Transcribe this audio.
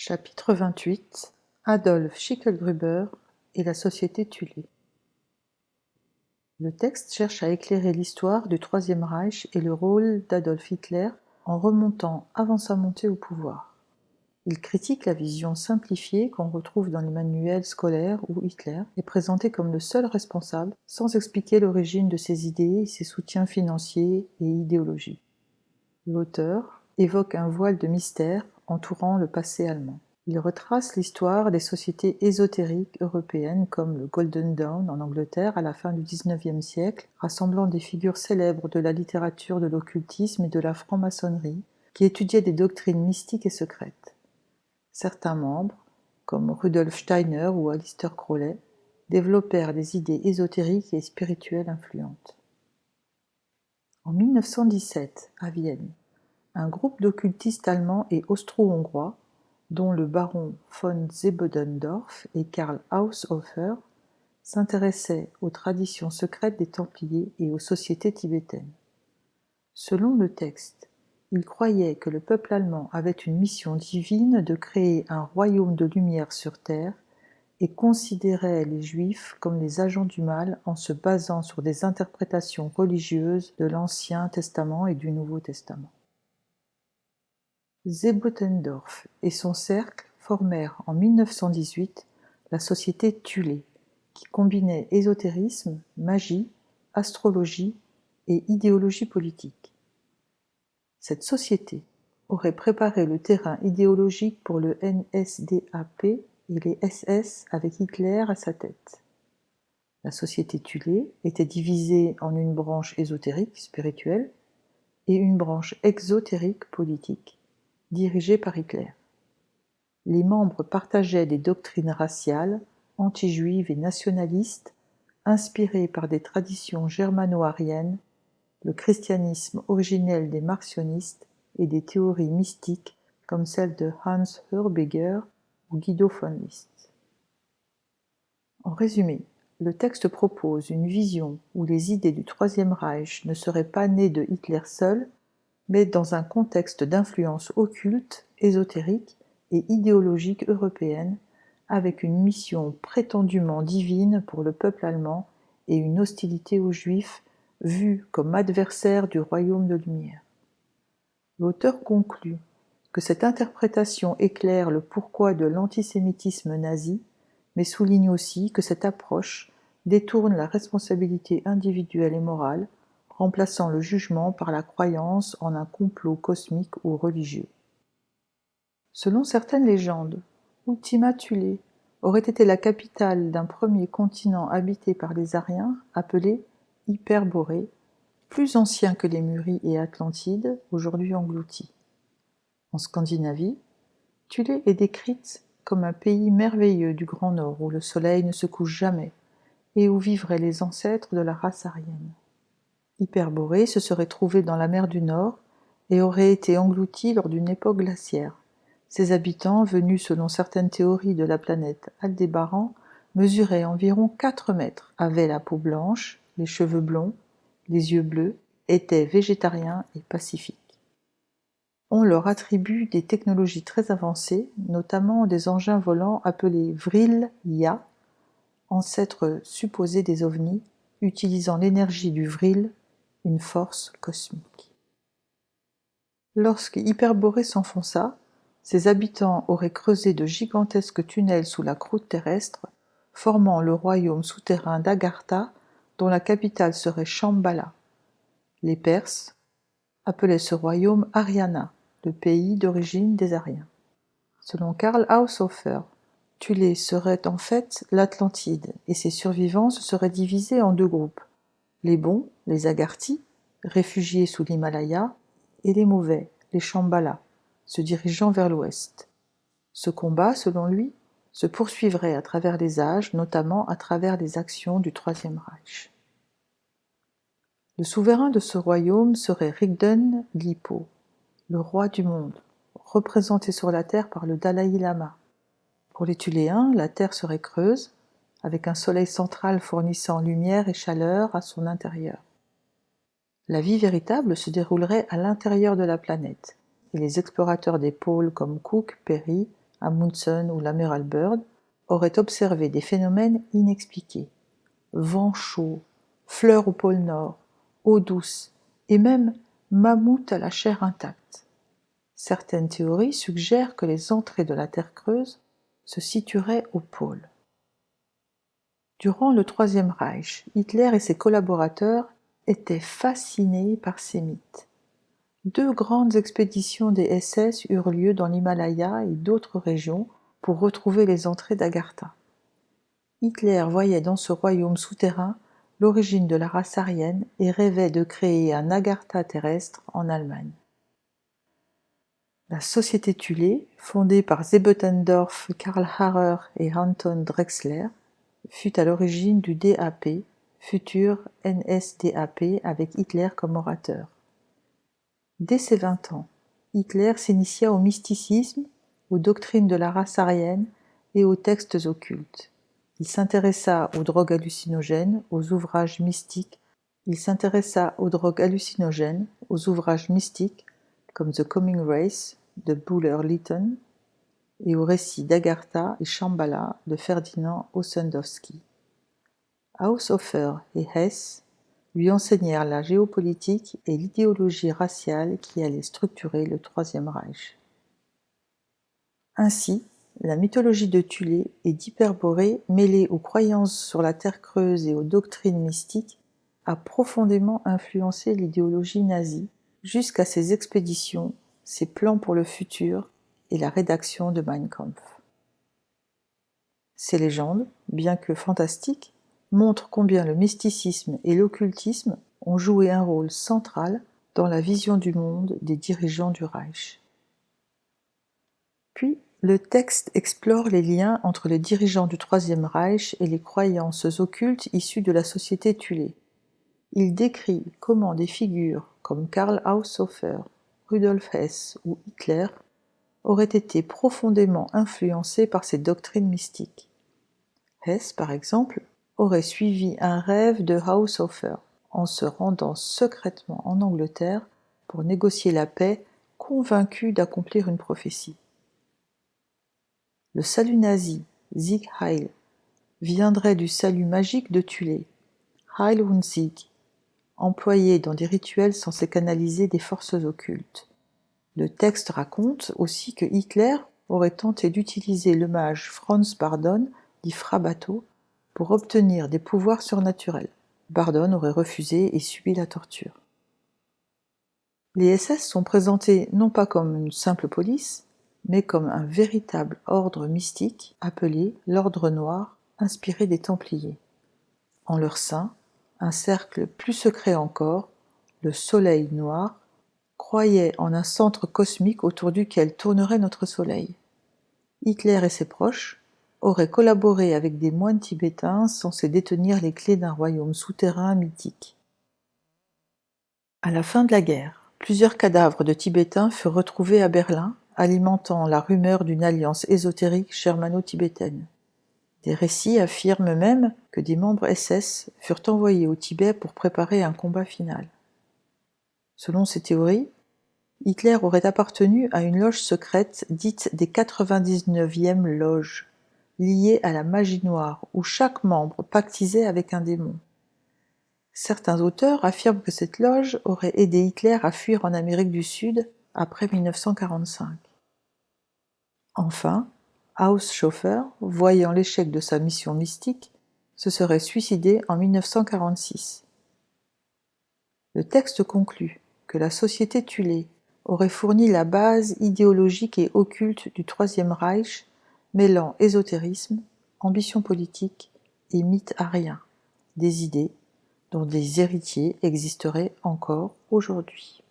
Chapitre 28 Adolf Schicklgruber et la société Thulé. Le texte cherche à éclairer l'histoire du Troisième Reich et le rôle d'Adolf Hitler en remontant avant sa montée au pouvoir. Il critique la vision simplifiée qu'on retrouve dans les manuels scolaires où Hitler est présenté comme le seul responsable, sans expliquer l'origine de ses idées, ses soutiens financiers et idéologies. L'auteur évoque un voile de mystère entourant le passé allemand. Il retrace l'histoire des sociétés ésotériques européennes comme le Golden Dawn en Angleterre à la fin du XIXe siècle, rassemblant des figures célèbres de la littérature de l'occultisme et de la franc-maçonnerie, qui étudiaient des doctrines mystiques et secrètes. Certains membres, comme Rudolf Steiner ou Aleister Crowley, développèrent des idées ésotériques et spirituelles influentes. En 1917, à Vienne, un groupe d'occultistes allemands et austro-hongrois, dont le baron von Sebottendorf et Karl Haushofer, s'intéressaient aux traditions secrètes des Templiers et aux sociétés tibétaines. Selon le texte, ils croyaient que le peuple allemand avait une mission divine de créer un royaume de lumière sur terre et considéraient les Juifs comme les agents du mal en se basant sur des interprétations religieuses de l'Ancien Testament et du Nouveau Testament. Sebottendorf et son cercle formèrent en 1918 la société Thulé, qui combinait ésotérisme, magie, astrologie et idéologie politique. Cette société aurait préparé le terrain idéologique pour le NSDAP et les SS avec Hitler à sa tête. La société Thulé était divisée en une branche ésotérique spirituelle et une branche exotérique politique, dirigée par Hitler. Les membres partageaient des doctrines raciales, anti-juives et nationalistes, inspirées par des traditions germano-aryennes, le christianisme originel des marcionistes et des théories mystiques comme celle de Hans Hörbiger ou Guido von List. En résumé, le texte propose une vision où les idées du Troisième Reich ne seraient pas nées de Hitler seul, mais dans un contexte d'influence occulte, ésotérique et idéologique européenne, avec une mission prétendument divine pour le peuple allemand et une hostilité aux Juifs vus comme adversaires du royaume de lumière. L'auteur conclut que cette interprétation éclaire le pourquoi de l'antisémitisme nazi, mais souligne aussi que cette approche détourne la responsabilité individuelle et morale, remplaçant le jugement par la croyance en un complot cosmique ou religieux. Selon certaines légendes, Ultima Thule aurait été la capitale d'un premier continent habité par les Ariens, appelé Hyperborée, plus ancien que Lémurie et Atlantide, aujourd'hui engloutis. En Scandinavie, Thule est décrite comme un pays merveilleux du Grand Nord où le soleil ne se couche jamais et où vivraient les ancêtres de la race aryenne. Hyperborée se serait trouvée dans la mer du Nord et aurait été engloutie lors d'une époque glaciaire. Ses habitants, venus selon certaines théories de la planète Aldébaran, mesuraient environ 4 mètres, avaient la peau blanche, les cheveux blonds, les yeux bleus, étaient végétariens et pacifiques. On leur attribue des technologies très avancées, notamment des engins volants appelés Vril-Ya, ancêtres supposés des ovnis, utilisant l'énergie du Vril, une force cosmique. Lorsque Hyperborée s'enfonça, ses habitants auraient creusé de gigantesques tunnels sous la croûte terrestre, formant le royaume souterrain d'Agartha, dont la capitale serait Shambhala. Les Perses appelaient ce royaume Ariana, le pays d'origine des Ariens. Selon Karl Haushofer, Thulé serait en fait l'Atlantide, et ses survivants se seraient divisés en 2 groupes. Les bons, les Agarthis, réfugiés sous l'Himalaya, et les mauvais, les Shambhala, se dirigeant vers l'ouest. Ce combat, selon lui, se poursuivrait à travers les âges, notamment à travers les actions du Troisième Reich. Le souverain de ce royaume serait Rigden Lipo, le roi du monde, représenté sur la terre par le Dalaï Lama. Pour les Thuléens, la terre serait creuse, avec un soleil central fournissant lumière et chaleur à son intérieur. La vie véritable se déroulerait à l'intérieur de la planète, et les explorateurs des pôles comme Cook, Peary, Amundsen ou l'amiral Byrd, auraient observé des phénomènes inexpliqués. Vent chaud, fleurs au pôle Nord, eau douce, et même mammouth à la chair intacte. Certaines théories suggèrent que les entrées de la Terre creuse se situeraient au pôle. Durant le Troisième Reich, Hitler et ses collaborateurs étaient fascinés par ces mythes. 2 grandes expéditions des SS eurent lieu dans l'Himalaya et d'autres régions pour retrouver les entrées d'Agartha. Hitler voyait dans ce royaume souterrain l'origine de la race aryenne et rêvait de créer un Agartha terrestre en Allemagne. La Société Thulé, fondée par Sebottendorf, Karl Harrer et Anton Drexler, fut à l'origine du DAP, futur NSDAP avec Hitler comme orateur. Dès ses 20 ans, Hitler s'initia au mysticisme, aux doctrines de la race aryenne et aux textes occultes. Il s'intéressa aux drogues hallucinogènes, aux ouvrages mystiques. Comme The Coming Race de Buller Lytton et aux récits d'Agartha et Shambhala de Ferdinand Ossendowski. Haushofer et Hess lui enseignèrent la géopolitique et l'idéologie raciale qui allait structurer le Troisième Reich. Ainsi, la mythologie de Thulé et d'Hyperborée, mêlée aux croyances sur la Terre creuse et aux doctrines mystiques, a profondément influencé l'idéologie nazie, jusqu'à ses expéditions, ses plans pour le futur et la rédaction de Mein Kampf. Ces légendes, bien que fantastiques, montrent combien le mysticisme et l'occultisme ont joué un rôle central dans la vision du monde des dirigeants du Reich. Puis, le texte explore les liens entre les dirigeants du Troisième Reich et les croyances occultes issues de la société Thulé. Il décrit comment des figures comme Karl Haushofer, Rudolf Hess ou Hitler auraient été profondément influencés par ces doctrines mystiques. Hess, par exemple, aurait suivi un rêve de Haushofer en se rendant secrètement en Angleterre pour négocier la paix, convaincu d'accomplir une prophétie. Le salut nazi, Sieg Heil, viendrait du salut magique de Thulé, Heil und Sieg, employé dans des rituels censés canaliser des forces occultes. Le texte raconte aussi que Hitler aurait tenté d'utiliser le mage Franz Bardon, dit Frabato, pour obtenir des pouvoirs surnaturels. Bardon aurait refusé et subi la torture. Les SS sont présentés non pas comme une simple police, mais comme un véritable ordre mystique appelé l'Ordre Noir, inspiré des Templiers. En leur sein, un cercle plus secret encore, le Soleil Noir, croyait en un centre cosmique autour duquel tournerait notre Soleil. Hitler et ses proches auraient collaboré avec des moines tibétains censés détenir les clés d'un royaume souterrain mythique. À la fin de la guerre, plusieurs cadavres de Tibétains furent retrouvés à Berlin, alimentant la rumeur d'une alliance ésotérique germano-tibétaine. Des récits affirment même que des membres SS furent envoyés au Tibet pour préparer un combat final. Selon ces théories, Hitler aurait appartenu à une loge secrète dite des 99e loges, liée à la magie noire, où chaque membre pactisait avec un démon. Certains auteurs affirment que cette loge aurait aidé Hitler à fuir en Amérique du Sud après 1945. Enfin, Haushofer, voyant l'échec de sa mission mystique, se serait suicidé en 1946. Le texte conclut que la société Thulé aurait fourni la base idéologique et occulte du Troisième Reich, mêlant ésotérisme, ambition politique et mythe arien, des idées dont des héritiers existeraient encore aujourd'hui.